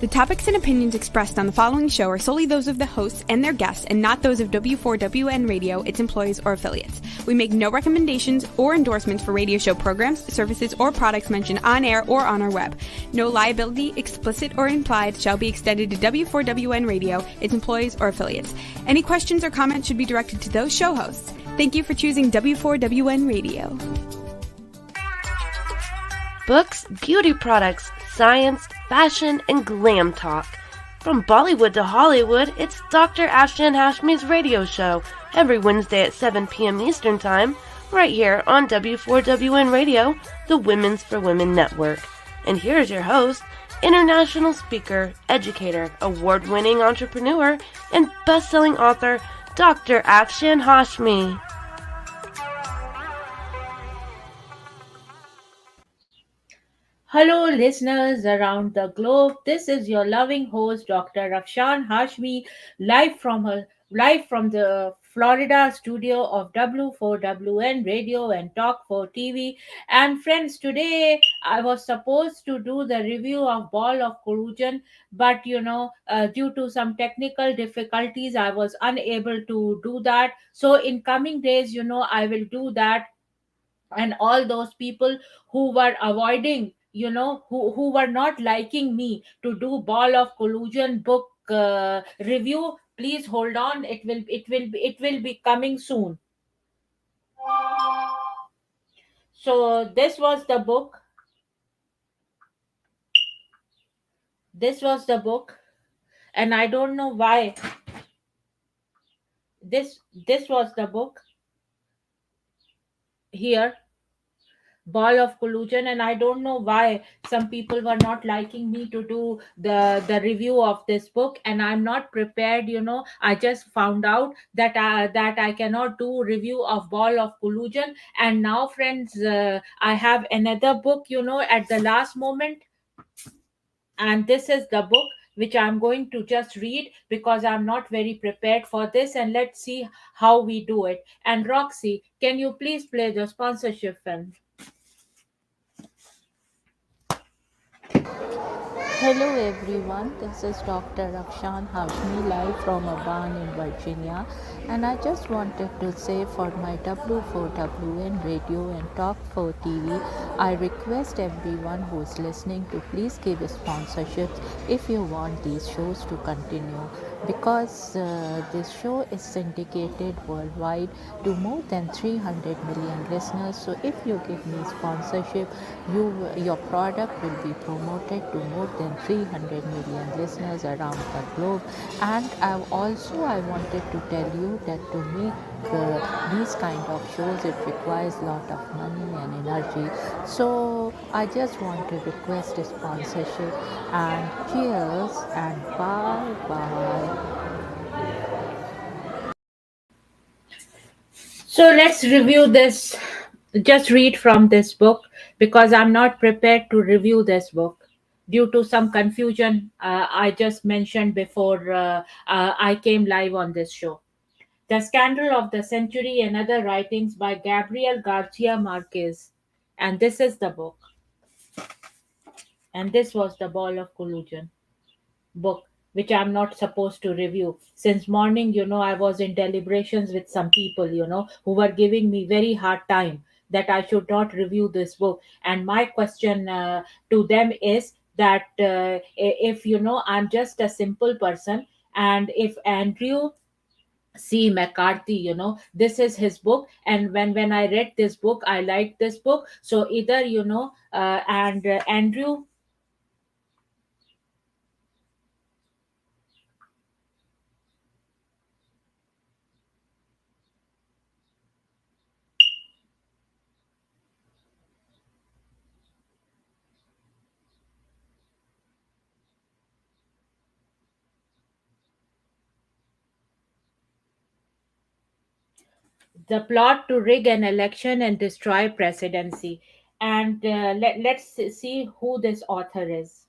topics and opinions expressed on the following show are solely those of the hosts and their guests and not those of W4WN Radio, its employees, or affiliates. We make no recommendations or endorsements for radio show programs, services, or products mentioned on air or on our web. No liability, explicit or implied, shall be extended to W4WN Radio, its employees, or affiliates. Any questions or comments should be directed to those show hosts. Thank you for choosing W4WN Radio. Books, beauty products, science, fashion, and glam talk. From Bollywood to Hollywood, it's Dr. Afshan Hashmi's radio show every Wednesday at 7 p.m. Eastern Time, right here on W4WN Radio, the Women's for Women network. And here's your host, international speaker, educator, award-winning entrepreneur, and best-selling author, Dr. Afshan Hashmi. Hello, listeners around the globe. This is your loving host, Dr. Afshan Hashmi, live from the Florida studio of W4WN Radio and Talk 4 TV. And friends, today I was supposed to do the review of Ball of Collusion, but due to some technical difficulties, I was unable to do that. So in coming days, I will do that, and all those people who were avoiding, who were not liking me to do Ball of Collusion book review, please hold on. It will be coming soon. So this was the book, and I don't know why. This was the book here, Ball of Collusion, and I don't know why some people were not liking me to do the review of this book, and I'm not prepared. I just found out that I cannot do review of Ball of Collusion, and now, friends, I have another book, at the last moment, and this is the book which I'm going to just read because I'm not very prepared for this, and let's see how we do it. And Roxy, can you please play the sponsorship film? Hello everyone, this is Dr. Afshan Hashmi live from a barn in Virginia, and I just wanted to say for my W4WN radio and Talk 4 TV, I request everyone who is listening to please give sponsorships if you want these shows to continue, because this show is syndicated worldwide to more than 300 million listeners. So if you give me sponsorship, your product will be promoted to more than 300 million listeners around the globe. And I wanted to tell you that to make these kind of shows, it requires a lot of money and energy. So I just want to request a sponsorship, and cheers and bye bye. So let's review this. Just read from this book because I'm not prepared to review this book due to some confusion I just mentioned before I came live on this show. The Scandal of the Century and Other Writings by Gabriel Garcia Marquez. And this is the book. And this was the Ball of Collusion book, which I'm not supposed to review. Since morning, I was in deliberations with some people, who were giving me very hard time that I should not review this book. And my question to them is that if, I'm just a simple person, and if Andrew C. McCarthy, this is his book, and when I read this book, I liked this book. So either, and Andrew, the plot to rig an election and destroy presidency. And let's see who this author is.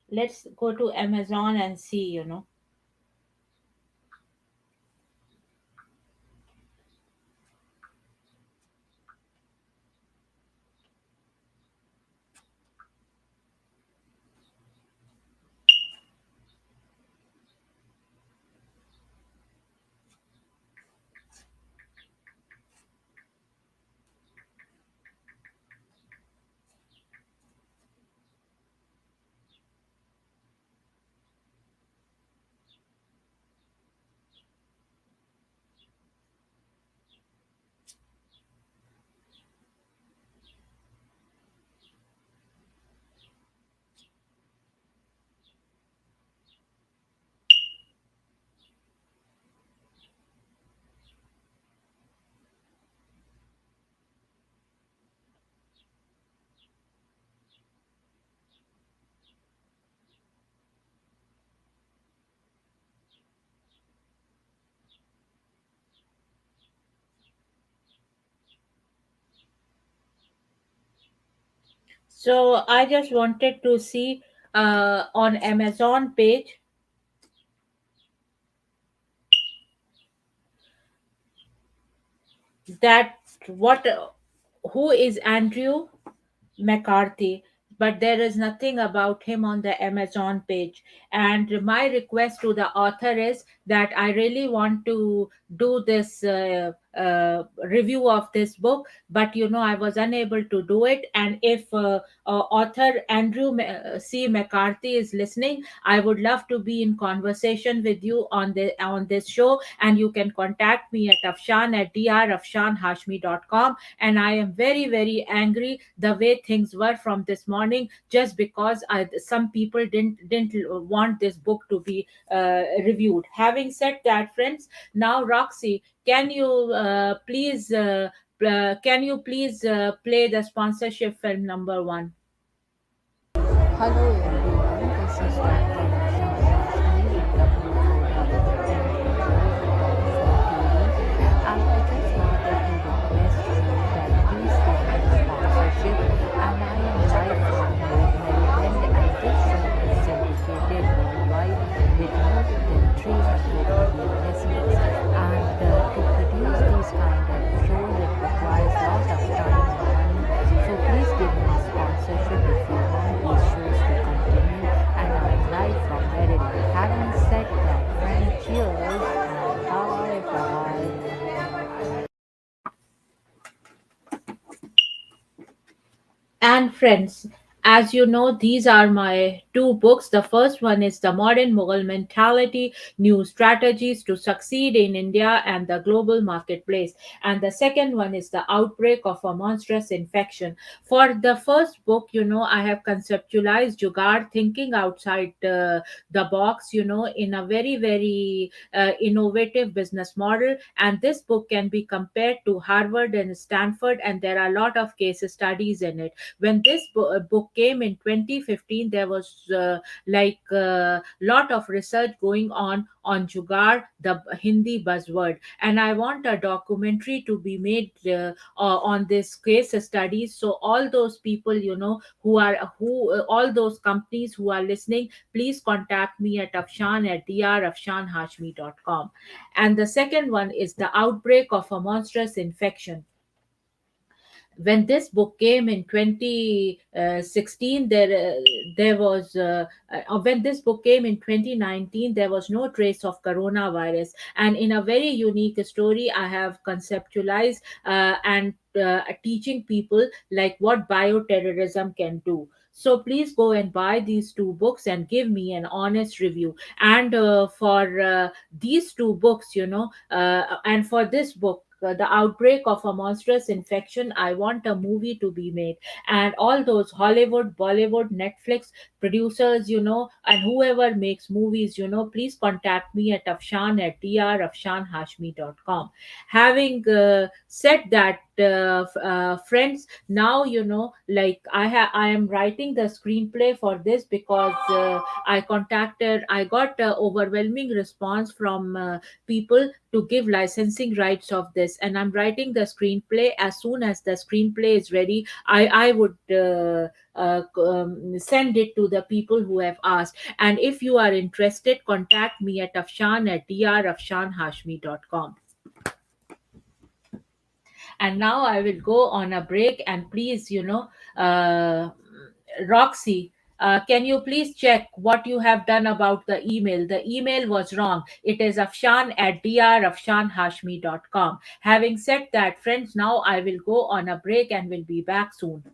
Let's go to Amazon and see. So I just wanted to see on Amazon page that what who is Andrew McCarthy, but there is nothing about him on the Amazon page. And my request to the author is that I really want to do this review of this book, but I was unable to do it. And if author Andrew C. McCarthy is listening, I would love to be in conversation with you on this show, and you can contact me at afshan@drafshanhashmi.com. And I am very, very angry the way things were from this morning, just because some people didn't want this book to be reviewed. Having said that, friends, now Roxy, can you please play the sponsorship film number one? Hello everyone, this is Dr. Rakshan Rashmi in W4WN Radio and I just wanted to request you that please give me the sponsorship, and I am live from Maryland and this show is syndicated worldwide with more than 300 million listeners, and to produce these kind of shows it requires lot of time and money, so please give me a sponsorship if you want these shows to continue, and I'm live from Maryland. Having said that, friend, cheers and bye bye. And friends, as you know, these are my two books. The first one is The Modern Mughal Mentality, New Strategies to Succeed in India and the Global Marketplace. And the second one is The Outbreak of a Monstrous Infection. For the first book, I have conceptualized Jugaad, thinking outside the box, in a very, very innovative business model. And this book can be compared to Harvard and Stanford, and there are a lot of case studies in it. When this book came in 2015, there was like a lot of research going on Jugaad, the Hindi buzzword, and I want a documentary to be made on this case studies. So all those people, all those companies who are listening, please contact me at afshan@drafshanhashmi.com. And the second one is The Outbreak of a Monstrous Infection. When this book came in 2016, there was when this book came in 2019, there was no trace of coronavirus, and in a very unique story I have conceptualized and teaching people like what bioterrorism can do. So please go and buy these two books and give me an honest review. And for these two books, and for this book, The Outbreak of a Monstrous Infection, I want a movie to be made. And all those Hollywood, Bollywood, Netflix producers, and whoever makes movies, please contact me at afshan@drafshanhashmi.com. Having said that, friends, now like I am writing the screenplay for this because I got overwhelming response from people to give licensing rights of this, and I'm writing the screenplay. As soon as the screenplay is ready, I would send it to the people who have asked. And if you are interested, contact me at afshan at drafshanhashmi.com. And now I will go on a break, and please, Roxy, can you please check what you have done about the email? The email was wrong. It is afshan at drafshanhashmi.com. Having said that, friends, now I will go on a break and will be back soon.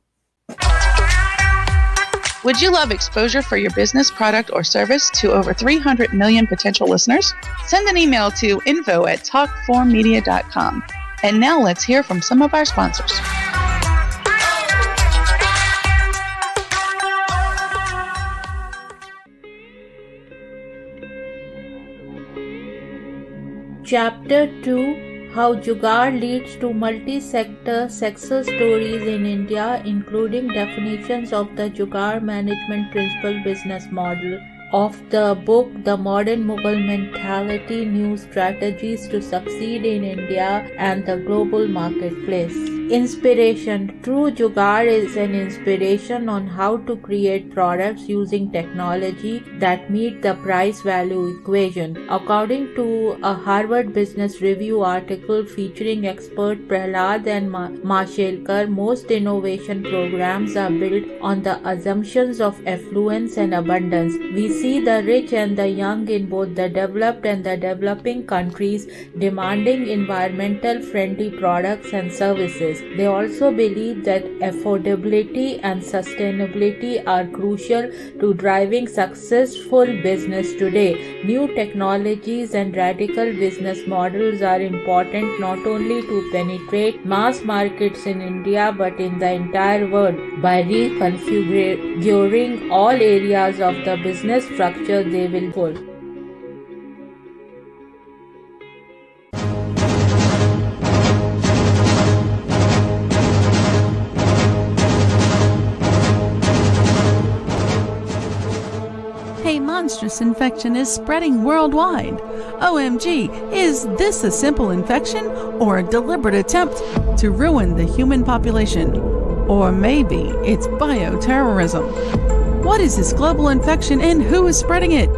Would you love exposure for your business, product, or service to over 300 million potential listeners? Send an email to info@talkformedia.com. And now let's hear from some of our sponsors. Chapter 2: How Jugaad leads to multi-sector success stories in India, including definitions of the Jugaad management principle business model of the book The Modern Mughal Mentality: New Strategies to Succeed in India and the Global Marketplace. Inspiration: True Jugaad is an inspiration on how to create products using technology that meet the price-value equation. According to a Harvard Business Review article featuring expert Prahlad and Mashelkar, most innovation programs are built on the assumptions of affluence and abundance. We see the rich and the young in both the developed and the developing countries demanding environmental friendly products and services. They also believe that affordability and sustainability are crucial to driving successful business today. New technologies and radical business models are important not only to penetrate mass markets in India but in the entire world. By reconfiguring all areas of the business structure, they will pull. A monstrous infection is spreading worldwide. OMG, is this a simple infection or a deliberate attempt to ruin the human population? Or maybe it's bioterrorism. What is this global infection and who is spreading it?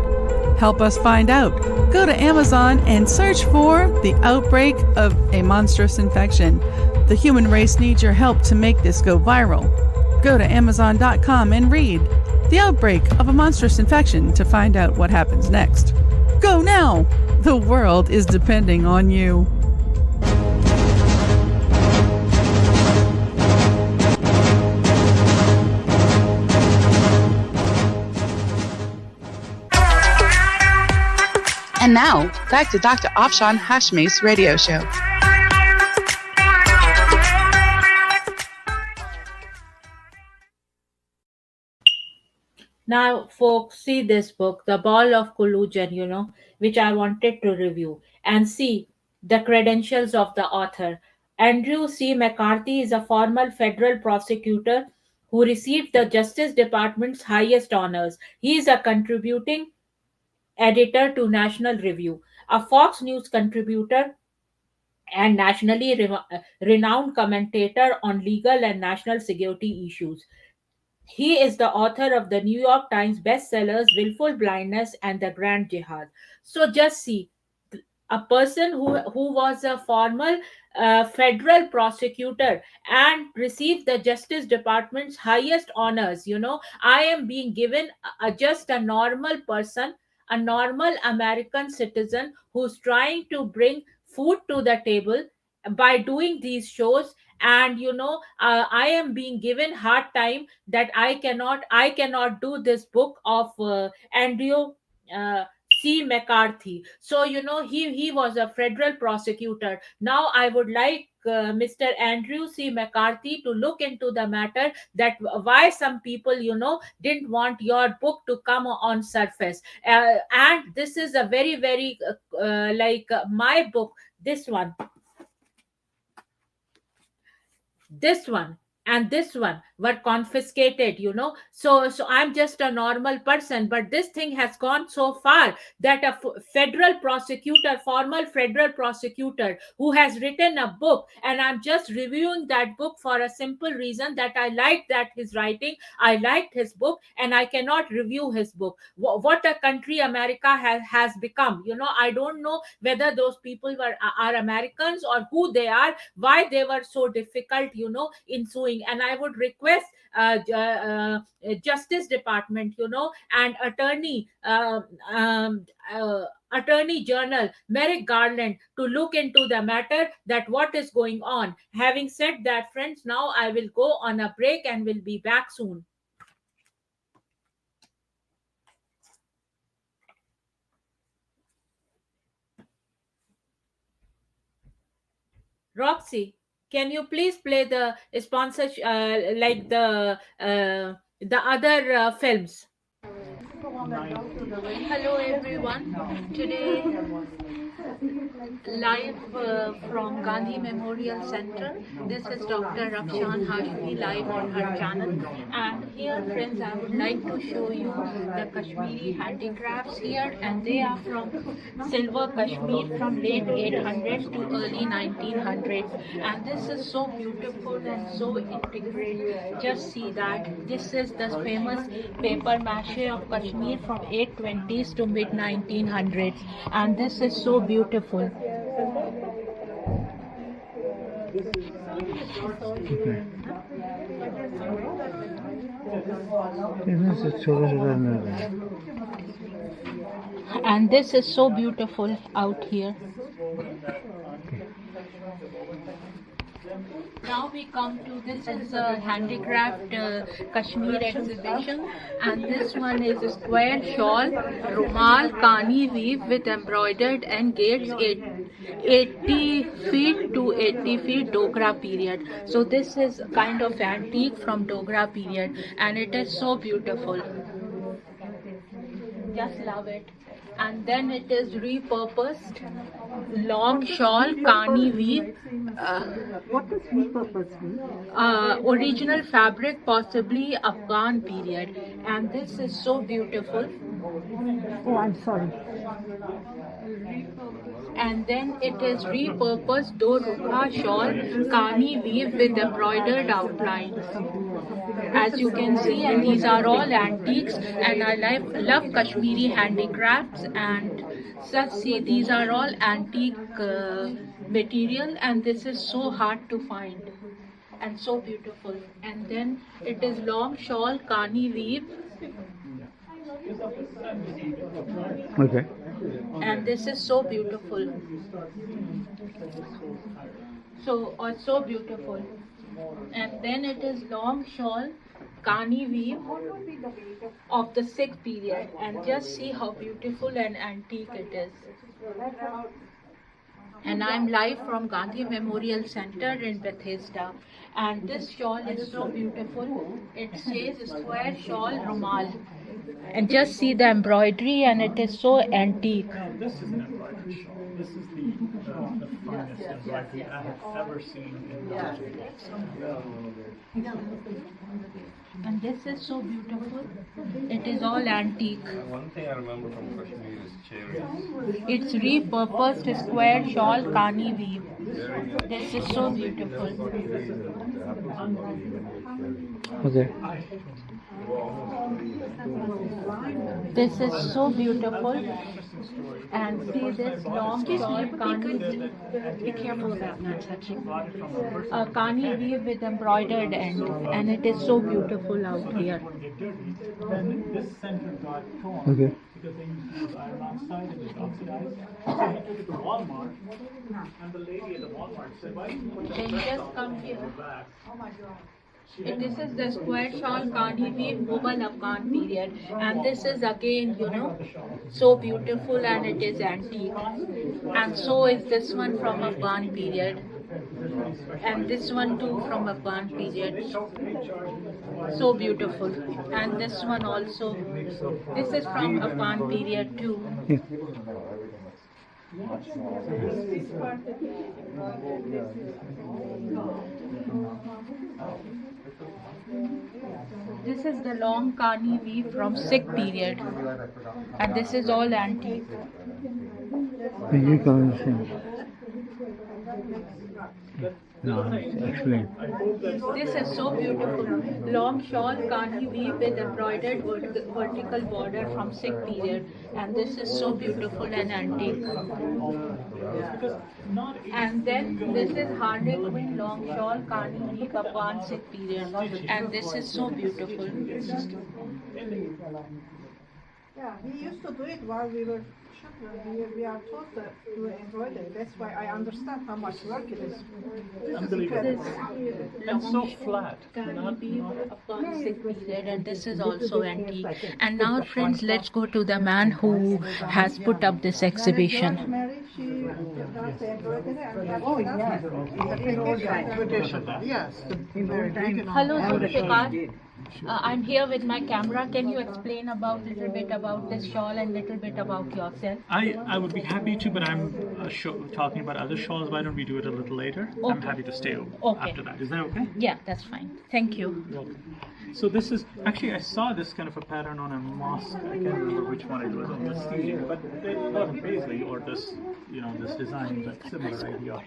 Help us find out. Go to Amazon and search for The Outbreak of a Monstrous Infection. The human race needs your help to make this go viral. Go to Amazon.com and read The Outbreak of a Monstrous Infection to find out what happens next. Go now! The world is depending on you. And now, back to Dr. Afshan Hashmi's radio show. Now, folks, see this book, The Ball of Collusion, which I wanted to review, and see the credentials of the author. Andrew C. McCarthy is a former federal prosecutor who received the Justice Department's highest honors. He is a contributing editor to National Review, a Fox News contributor, and nationally renowned commentator on legal and national security issues. He is the author of the New York Times bestsellers Willful Blindness and The Grand Jihad. So just see, a person who was a former federal prosecutor and received the Justice Department's highest honors. I am being given just a normal person, a normal American citizen who's trying to bring food to the table by doing these shows. And I am being given hard time that I cannot do this book of Andrew C. McCarthy. So he was a federal prosecutor. Now I would like Mr. Andrew C. McCarthy to look into the matter, that why some people didn't want your book to come on surface. And this is a very very like my book, this one. this one and this one were confiscated, so I'm just a normal person, but this thing has gone so far that a federal prosecutor, former federal prosecutor, who has written a book, and I'm just reviewing that book for a simple reason that I liked that his writing, I liked his book, and I cannot review his book. What a country America has become. I don't know whether those people are Americans or who they are, why they were so difficult, in suing. And I would request Justice Department, and Attorney General Merrick Garland to look into the matter, that what is going on. Having said that, friends, now I will go on a break and will be back soon. Roxy, can you please play the sponsor, like the other films? Hello everyone. Today live from Gandhi Memorial Center. This is Dr. Rakshan Hashmi live on her channel. And here, friends, I would like to show you the Kashmiri handicrafts here, and they are from silver Kashmir from late 800s to early 1900s. And this is so beautiful and so integrated. Just see that. This is the famous paper mache of Kashmir from 820s to mid 1900s, and this is so beautiful. And this is so beautiful out here. Now we come to, this is a handicraft Kashmir exhibition, and this one is a square shawl, rumal, kani weave with embroidered and gates, 80 feet to 80 feet Dogra period. So this is kind of antique from Dogra period, and it is so beautiful. Just love it. And then it is repurposed long shawl, kani weave. What does repurpose mean? Original fabric, possibly Afghan period, and this is so beautiful. Oh, I'm sorry. And then it is repurposed do rukha shawl, kani weave with embroidered outlines. As you can see, and these are all antiques, and I love Kashmiri handicrafts, and just see, these are all antique material, and this is so hard to find and so beautiful. And then it is long shawl, kani weave. Okay. And this is so beautiful. So beautiful. And then it is long shawl, kani weave of the Sikh period, and just see how beautiful and antique it is. And I'm live from Gandhi Memorial Center in Bethesda, and this shawl is so beautiful. It says square shawl rumal, and just see the embroidery, and it is so antique. This is an embroidered shawl. This is the finest embroidery I have ever seen in the And this is so beautiful. It is all antique. One thing I remember from Kashmir is cherries. It's repurposed square shawl, kani weave. This is so beautiful. Okay. This is so beautiful. And see this long shawl, kani weave. Be careful about not touching. Kani weave with embroidered end, and it is so beautiful out here. This center got torn because they used to use iron oxide and it oxidized. So he took it to Walmart, and the lady at the Walmart said, "Why didn't you put Then the just come here. back?" This is the square shawl, kani weave, Mughal Afghan period, and this is again, so beautiful, and it is antique. And so is this one from Afghan period, and this one too from Afghan period. So beautiful. And this one also. This is from Afghan period too. This is the long Kani weave from Sikh period, and this is all antique. You can understand. No, explain. This is so beautiful. Long shawl Kani weave with embroidered vertical border from Sikh period, and this is so beautiful and antique. And then this is harlequin long shawl Kani weave upon Sikh period, and this is so beautiful. Yeah, we used to do it while we were children. We are taught to do embroidery. That's why I understand how much work it is. Unbelievable. And so flat. Upon Sikh period, and this is also antique. And now, friends, let's go to the man who has put up this exhibition. Mary, she does the embroidery and Oh, yes. Yes. Hello, Zulfikar. I'm here with my camera. Can you explain about little bit about this shawl and little bit about yourself? I would be happy to, but I'm talking about other shawls. Why don't we do it a little later? I'm happy to stay after that. Is that okay? Yeah, that's fine. Thank you. You're welcome. So this is, actually I saw this kind of a pattern on a mosque. I can't remember which one it was on the staging, but they thought Paisley or this, this design, but similar idea.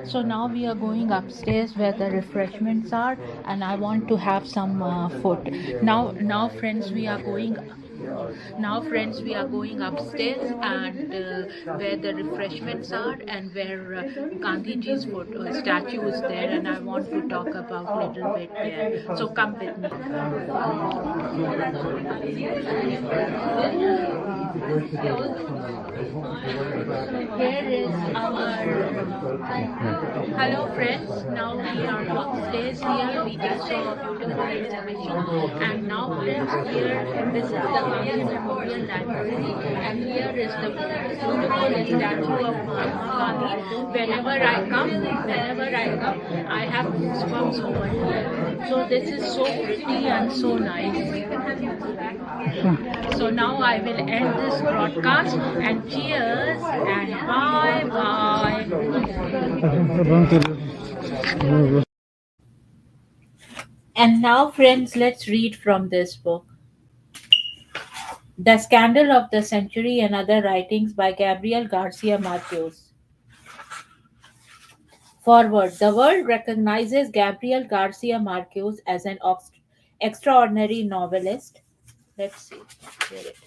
So now we are going upstairs where the refreshments are, and I want to have some food. Now, friends, we are going. Now, friends, we are going upstairs and where the refreshments are and where Gandhiji's statue is there, and I want to talk about a little bit there. So come with me. Here is our hello, friends. Now we are upstairs here. We just saw a beautiful exhibition, and now, friends, here this is the Gandhi Memorial Library, and here is the beautiful statue of Mahatma Gandhi. Whenever I come, I have goosebumps over here. So this is so pretty and so nice. So now I will end this broadcast, and cheers and bye bye. And now, friends, let's read from this book. The Scandal of the Century and Other Writings by Gabriel Garcia Marquez. Forward. The world recognizes Gabriel Garcia Marquez as an extraordinary novelist. Let's see. Here it is.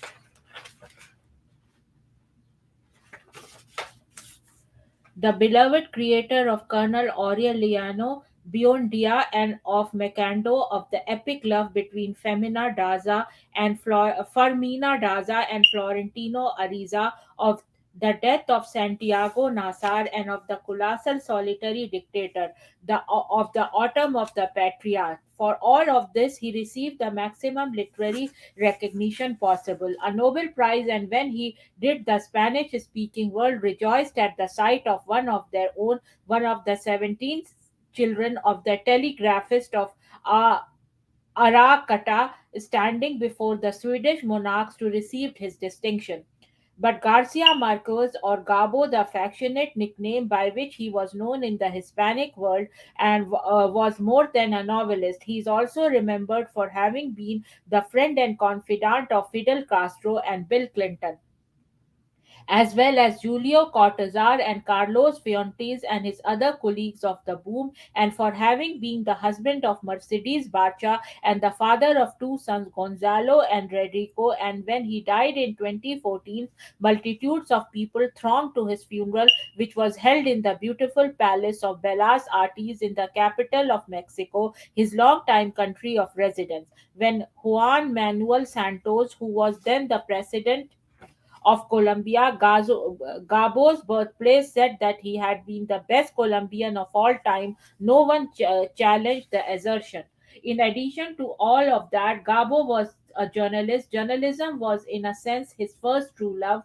The beloved creator of Colonel Aureliano Buendia and of Macando, of the epic love between Fermina Daza and Florentino Ariza, of the death of Santiago Nasar, and of the colossal solitary dictator, of the autumn of the patriarch. For all of this, he received the maximum literary recognition possible, a Nobel Prize, and when he did, the Spanish speaking world rejoiced at the sight of one of their own, one of the 17 children of the telegraphist of Aracata, standing before the Swedish monarchs to receive his distinction. But Garcia Marquez, or Gabo, the affectionate nickname by which he was known in the Hispanic world, and was more than a novelist. He is also remembered for having been the friend and confidant of Fidel Castro and Bill Clinton, as well as Julio Cortázar and Carlos Fuentes and his other colleagues of the boom, and for having been the husband of Mercedes Barcha and the father of two sons, Gonzalo and Rodrigo. And when he died in 2014, multitudes of people thronged to his funeral, which was held in the beautiful palace of Bellas Artes in the capital of Mexico, his longtime country of residence. When Juan Manuel Santos, who was then the president of Colombia, Gabo's birthplace, said that he had been the best Colombian of all time, no one challenged the assertion. In addition to all of that, Gabo was a journalist. Journalism was, in a sense, his first true love,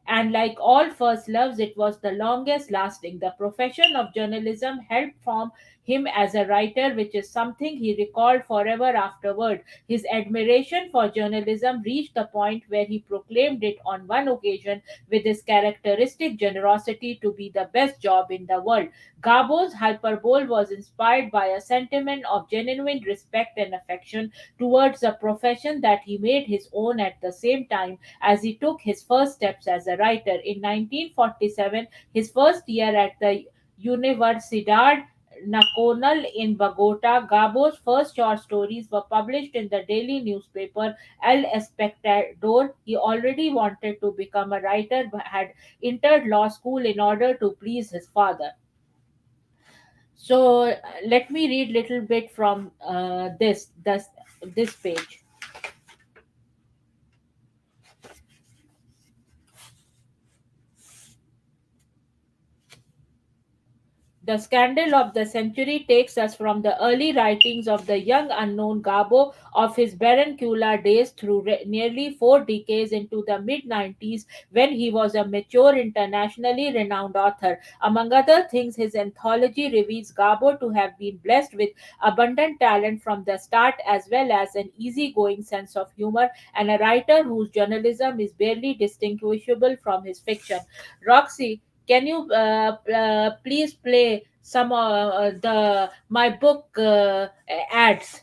and like all first loves, it was the longest lasting. The profession of journalism helped form him as a writer, which is something he recalled forever afterward. His admiration for journalism reached the point where he proclaimed it on one occasion with his characteristic generosity to be the best job in the world. Gabo's hyperbole was inspired by a sentiment of genuine respect and affection towards a profession that he made his own at the same time as he took his first steps as a writer. In 1947, his first year at the Universidad Nacional in Bogota, Gabo's first short stories were published in the daily newspaper El Espectador. He already wanted to become a writer but had entered law school in order to please his father. So let me read little bit from this page. The scandal of the century takes us from the early writings of the young unknown Gabo of his Barranquilla days through nearly 4 decades into the mid 90s when he was a mature, internationally renowned author. Among other things, his anthology reveals Gabo to have been blessed with abundant talent from the start, as well as an easygoing sense of humor and a writer whose journalism is barely distinguishable from his fiction. Roxy, can you please play some the my book ads?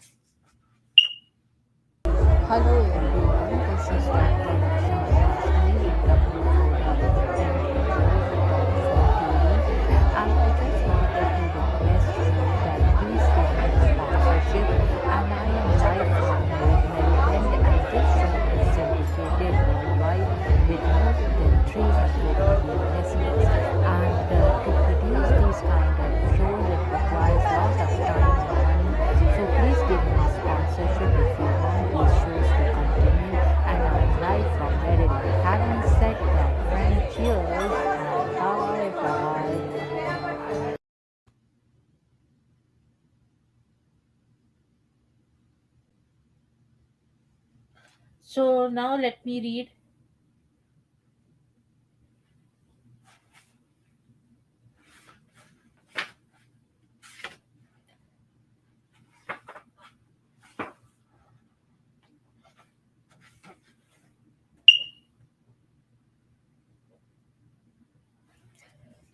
Hello everyone, this is Dr. and I just wanted to request you that please give me sponsorship, and I am live from Maryland, and this show is syndicated worldwide with more than 300 million listeners. And to produce these kind of shows, it requires lots of time and money. So please give me sponsorship if you want these shows to continue. And I'm live from Maryland. Having said that, friend, cheers and bye bye. So now let me read.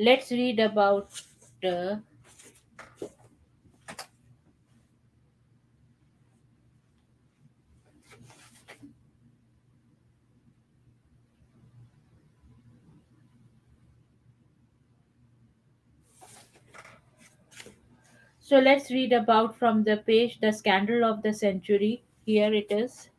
Let's read about so let's read about from the page the scandal of the century. Here it is.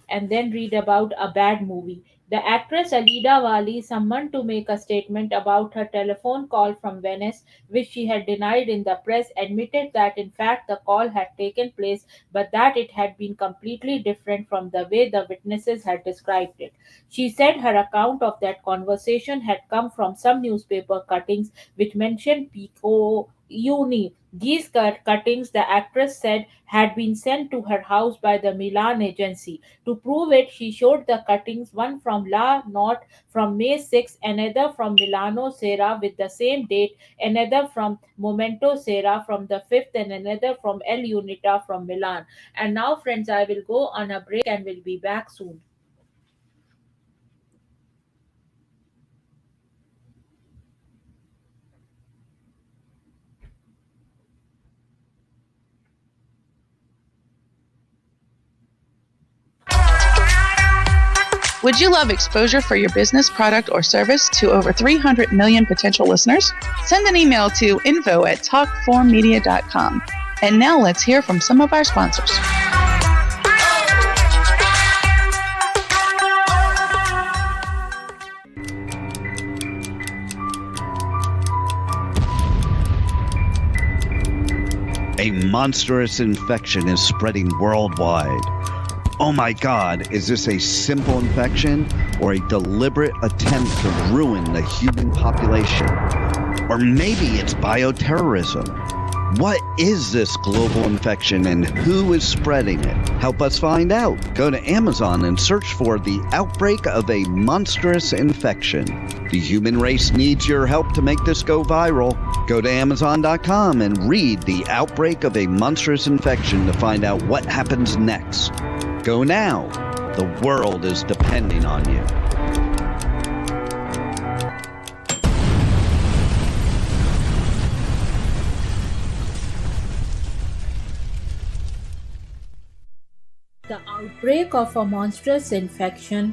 And then read about a bad movie. The actress Alida Wali, summoned to make a statement about her telephone call from Venice, which she had denied in the press, admitted that in fact the call had taken place, but that it had been completely different from the way the witnesses had described it. She said her account of that conversation had come from some newspaper cuttings which mentioned Pico Uni. These cuttings, the actress said, had been sent to her house by the Milan agency. To prove it, she showed the cuttings, one from La Notte from May 6, another from Milano Sera with the same date, another from Momento Sera from the 5th, and another from El Unita from Milan. And now, friends, I will go on a break and will be back soon. Would you love exposure for your business, product, or service to over 300 million potential listeners? Send an email to info@talkformedia.com. And now let's hear from some of our sponsors. A monstrous infection is spreading worldwide. Oh my God, is this a simple infection or a deliberate attempt to ruin the human population? Or maybe it's bioterrorism. What is this global infection and who is spreading it? Help us find out. Go to Amazon and search for the outbreak of a monstrous infection. The human race needs your help to make this go viral. Go to Amazon.com and read The Outbreak of a Monstrous Infection to find out what happens next. Go now. The world is depending on you. The Outbreak of a Monstrous Infection,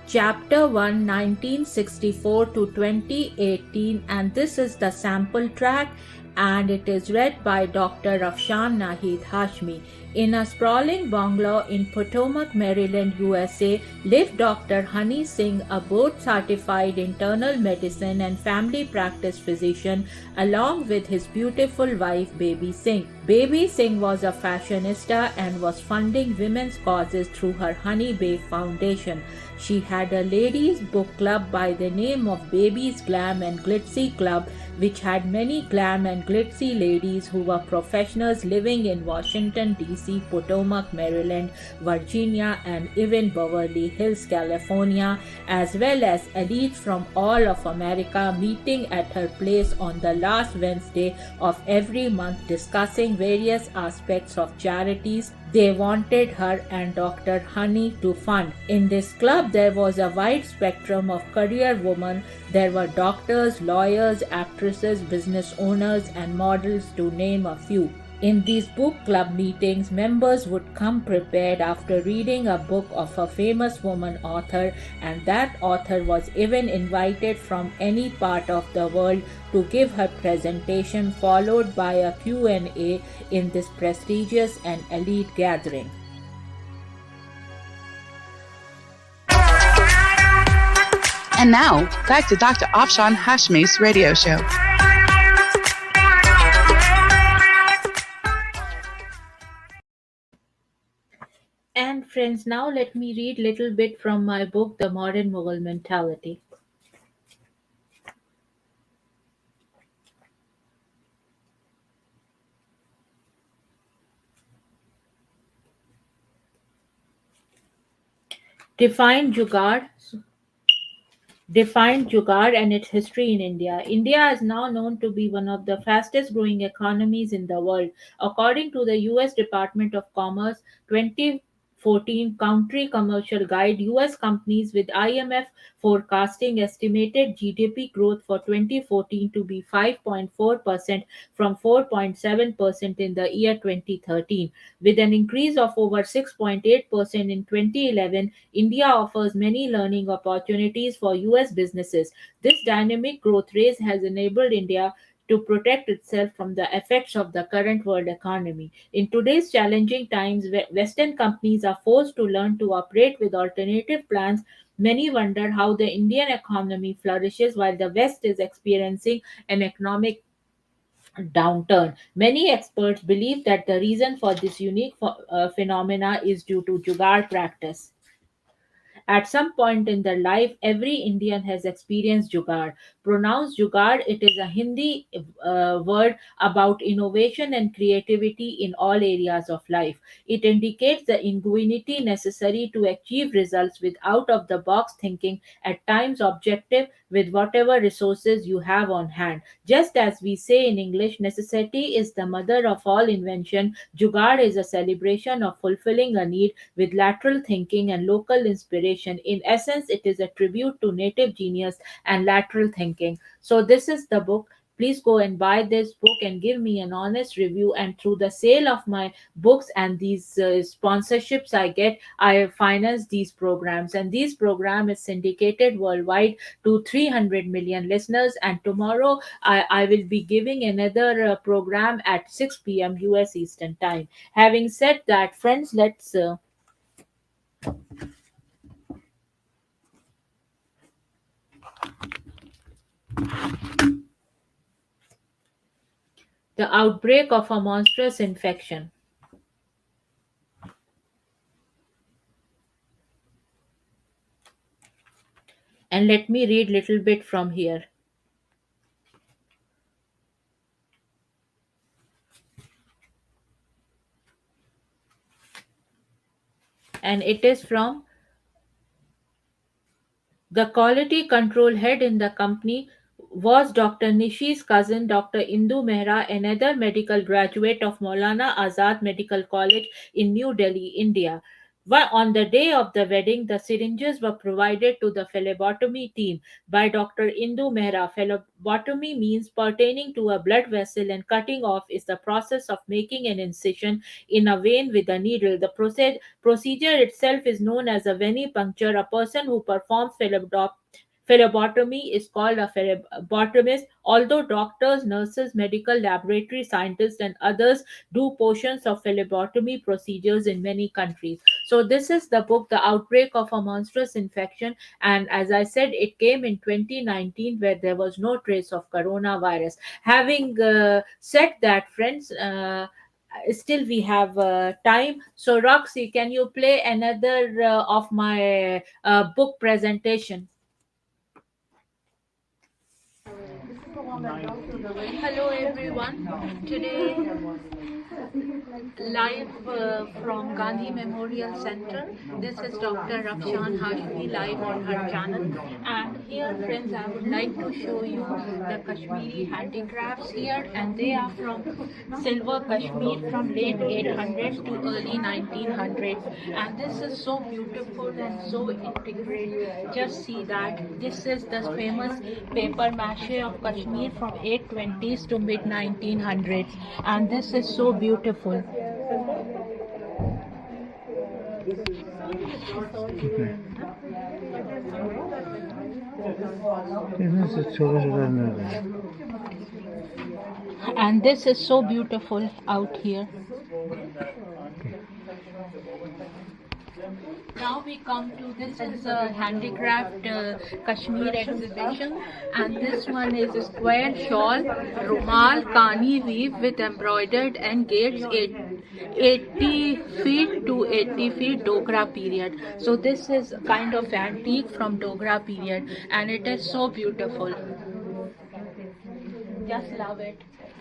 Chapter 1, 1964 to 2018, and this is the sample track, and it is read by Dr. Rafshan Nahid Hashmi. In a sprawling bungalow in Potomac, Maryland, USA, lived Dr. Honey Singh, a board-certified internal medicine and family practice physician, along with his beautiful wife, Baby Singh. Baby Singh was a fashionista and was funding women's causes through her Honey Babe Foundation. She had a ladies' book club by the name of Baby's Glam and Glitzy Club, which had many glam and glitzy ladies who were professionals living in Washington, D.C., Potomac, Maryland, Virginia, and even Beverly Hills, California, as well as elites from all of America meeting at her place on the last Wednesday of every month, discussing various aspects of charities they wanted her and Dr. Honey to fund. In this club, there was a wide spectrum of career women. There were doctors, lawyers, actresses, business owners, and models, to name a few. In these book club meetings, members would come prepared after reading a book of a famous woman author, and that author was even invited from any part of the world to give her presentation, followed by a Q&A in this prestigious and elite gathering. And now, back to Dr. Afshan Hashmi's radio show. And friends, now let me read a little bit from my book, The Modern Mughal Mentality. Defined Jugaad and its history in India. India is now known to be one of the fastest growing economies in the world. According to the US Department of Commerce 2014 Country Commercial Guide, US companies with IMF forecasting estimated GDP growth for 2014 to be 5.4% from 4.7% in the year 2013. With an increase of over 6.8% in 2011, India offers many learning opportunities for US businesses. This dynamic growth rate has enabled India to protect itself from the effects of the current world economy. In today's challenging times, where Western companies are forced to learn to operate with alternative plans, many wonder how the Indian economy flourishes while the West is experiencing an economic downturn. Many experts believe that the reason for this unique phenomena is due to Jugaad practice. At some point in their life, every Indian has experienced jugaad. Pronounced jugaad, it is a Hindi word about innovation and creativity in all areas of life. It indicates the ingenuity necessary to achieve results with out of the box thinking, at times objective with whatever resources you have on hand. Just as we say in English, necessity is the mother of all invention, jugaad is a celebration of fulfilling a need with lateral thinking and local inspiration. In essence, it is a tribute to native genius and lateral thinking. So, this is the book. Please go and buy this book and give me an honest review. And through the sale of my books and these sponsorships I get, I finance these programs. And these program is syndicated worldwide to 300 million listeners. And tomorrow I will be giving another program at 6 p.m. US Eastern Time. Having said that, friends, let's the outbreak of a monstrous infection. And let me read little bit from here. and it is from the quality control head in the company was Dr. Nishi's cousin, Dr. Indu Mehra, another medical graduate of Maulana Azad Medical College in New Delhi, India. On the day of the wedding, the syringes were provided to the phlebotomy team by Dr. Indu Mehra. Phlebotomy means pertaining to a blood vessel, and cutting off is the process of making an incision in a vein with a needle. The procedure itself is known as a venipuncture. A person who performs phlebotomy is called a phlebotomist, although doctors, nurses, medical laboratory scientists, and others do portions of phlebotomy procedures in many countries. So, this is the book, The Outbreak of a Monstrous Infection. And as I said, it came in 2019 where there was no trace of coronavirus. Having said that, friends, still we have time. So, Roxy, can you play another of my book presentation? Hello everyone. Today live from Gandhi Memorial Center. This is Dr. Rafshan Hashmi live on her channel. And here, friends, I would like to show you the Kashmiri handicrafts here, and they are from silver Kashmir from late 800s to early 1900s. And this is so beautiful and so integrated. Just see that this is the famous paper mache of Kashmir from 820s to mid 1900s, and this is so beautiful. And this is so beautiful out here. Now we come to this is a handicraft Kashmir exhibition, and this one is a square shawl, rumal, kani weave with embroidered and gates 80 feet to 80 feet Dogra period. So this is kind of antique from Dogra period, and it is so beautiful. Just love it.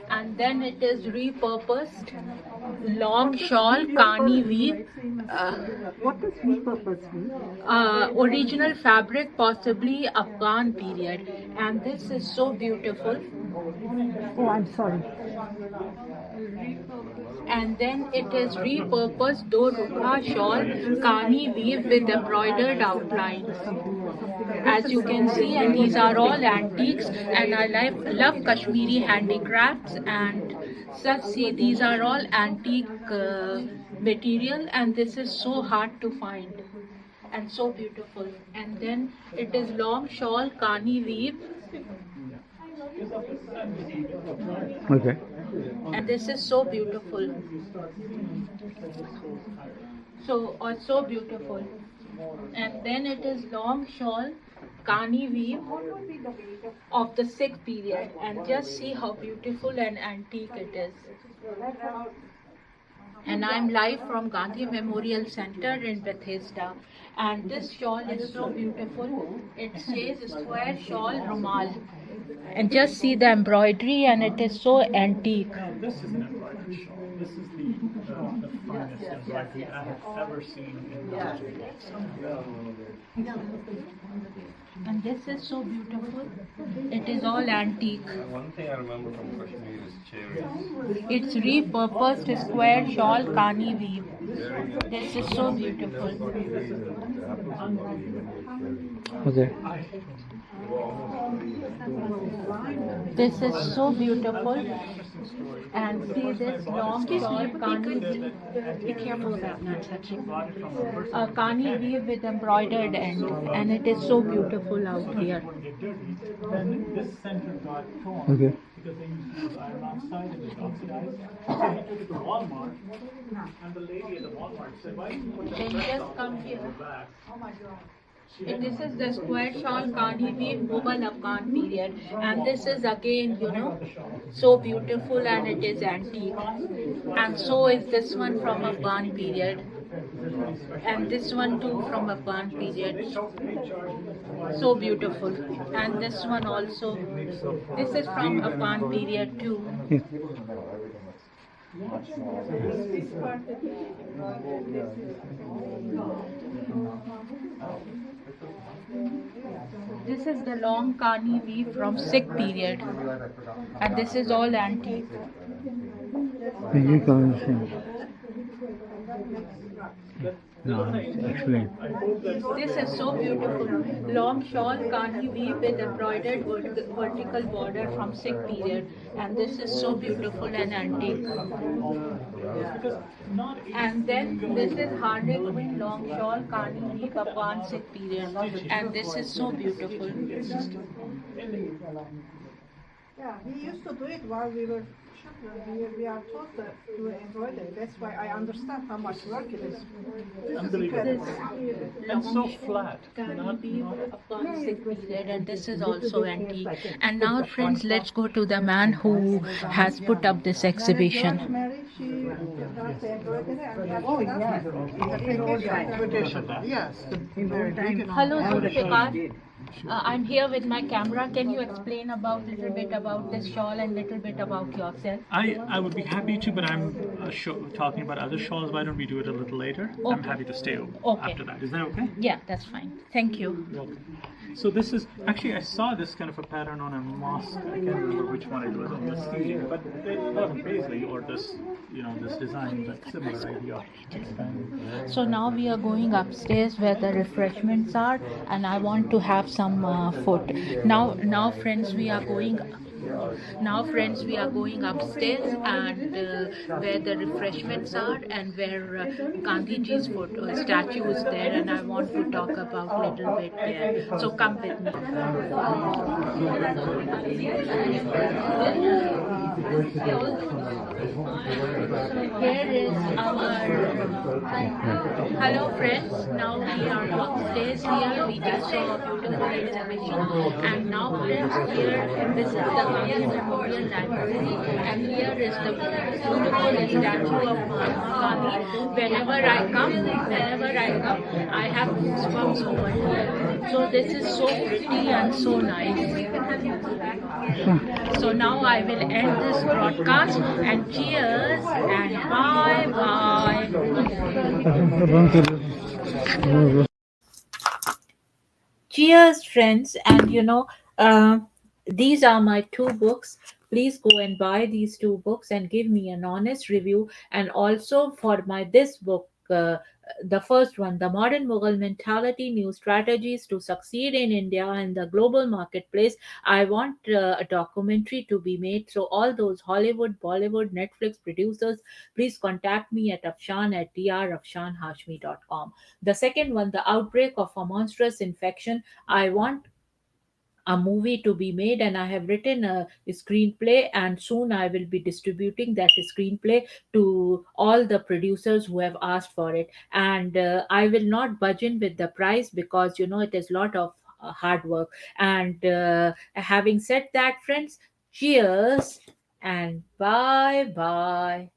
And then it is repurposed long shawl, kani weave. What does repurpose mean? Original fabric, possibly Afghan period, and this is so beautiful. Oh, I'm sorry. And then it is repurposed do rukha shawl, kani weave with embroidered outlines. As you can see, and these are all antiques, and I love Kashmiri handicrafts, and just see these are all antique material, and this is so hard to find and so beautiful. And then it is long shawl, kani weave. Okay. And this is so beautiful. So beautiful. And then it is long shawl, kani weave of the Sikh period, and just see how beautiful and antique it is. And I'm live from Gandhi Memorial Center in Bethesda, and this shawl is so beautiful. It says square shawl rumal, and just see the embroidery, and it is so antique. This is an embroidered shawl. This is the finest embroidery I have ever seen in And this is so beautiful. It is all antique. One thing I remember from Kashmir is cherries. It's repurposed square shawl, kani weave. This is so beautiful. Okay. This is so beautiful. And see this long shawl, kani weave. Be careful about not touching. Kani weave with embroidered end, and it is so beautiful out here. This center got torn because they used to use iron oxide and it oxidized. So he took it to Walmart, and the lady at the Walmart said, "Why didn't you put Then the just come here. back?" Oh my God. This is the square shawl, kani weave, Mughal Afghan period, and this is again, so beautiful, and it is antique. And so is this one from Afghan period, and this one too from Afghan period. So beautiful. And this one also. This is from Afghan period too. This is the long Kani weave from Sikh period, and this is all antique. You can understand. No, explain. This is so beautiful. Long shawl Kani weave with embroidered vertical border from Sikh period, and this is so beautiful and antique. And then this is harlequin long shawl Kani weave upon Sikh period, and this is so beautiful. Yeah, we used to do it while we were children. We are taught to do embroidery. That's why I understand how much work it is. Unbelievable. And so flat. Upon Sikh period, and this is also antique. And now, friends, let's go to the man who has put up this exhibition. Oh, yes. Yes. Hello, Zulfikar. I'm here with my camera. Can you explain about little bit about this shawl and little bit about yourself? I would be happy to, but I'm talking about other shawls. Why don't we do it a little later? Okay. I'm happy to stay after that. Is that okay? Yeah, that's fine. Thank you. You're welcome. So this is, actually I saw this kind of a pattern on a mosque. I can't remember which one it was on the stage, but they thought Paisley or this, this design, but similar idea. So now we are going upstairs where the refreshments are, and I want to have some food. Now friends, we are going upstairs and where the refreshments are and where Gandhiji's statue is there, and I want to talk about a little bit there. So come with me. Here is our... Hello friends, now we are upstairs here. We just saw a beautiful exhibition, and now friends, here this is the Gandhi Memorial Library, and here is the beautiful statue of Gandhi. Whenever I come, I have goosebumps over here. So this is so pretty and so nice. So now I will end this broadcast, and cheers and bye bye. Cheers, friends, and these are my two books. Please go and buy these two books and give me an honest review. And also for this book, the first one, The Modern Mughal Mentality, New Strategies to Succeed in India and the Global Marketplace, I want a documentary to be made. So all those Hollywood, Bollywood, Netflix producers, please contact me at afshan@drafshanhashmi.com. The second one, The Outbreak of a Monstrous Infection, I want a movie to be made, and I have written a screenplay, and soon I will be distributing that screenplay to all the producers who have asked for it. And I will not budge with the price because it is a lot of hard work. And having said that, friends, cheers and bye bye.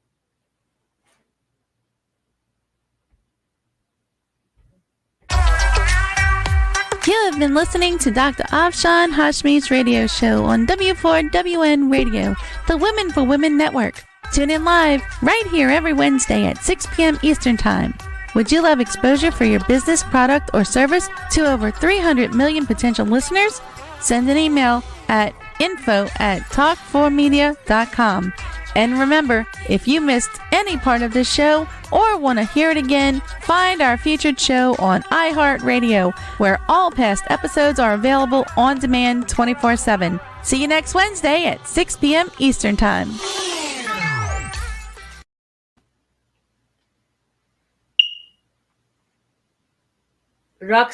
You have been listening to Dr. Afshan Hashmi's radio show on W4WN Radio, the Women for Women Network. Tune in live right here every Wednesday at 6 p.m. Eastern Time. Would you love exposure for your business, product, or service to over 300 million potential listeners? Send an email at info@talk4media.com. And remember, if you missed any part of this show or want to hear it again, find our featured show on iHeartRadio, where all past episodes are available on demand 24/7. See you next Wednesday at 6 p.m. Eastern Time. Rux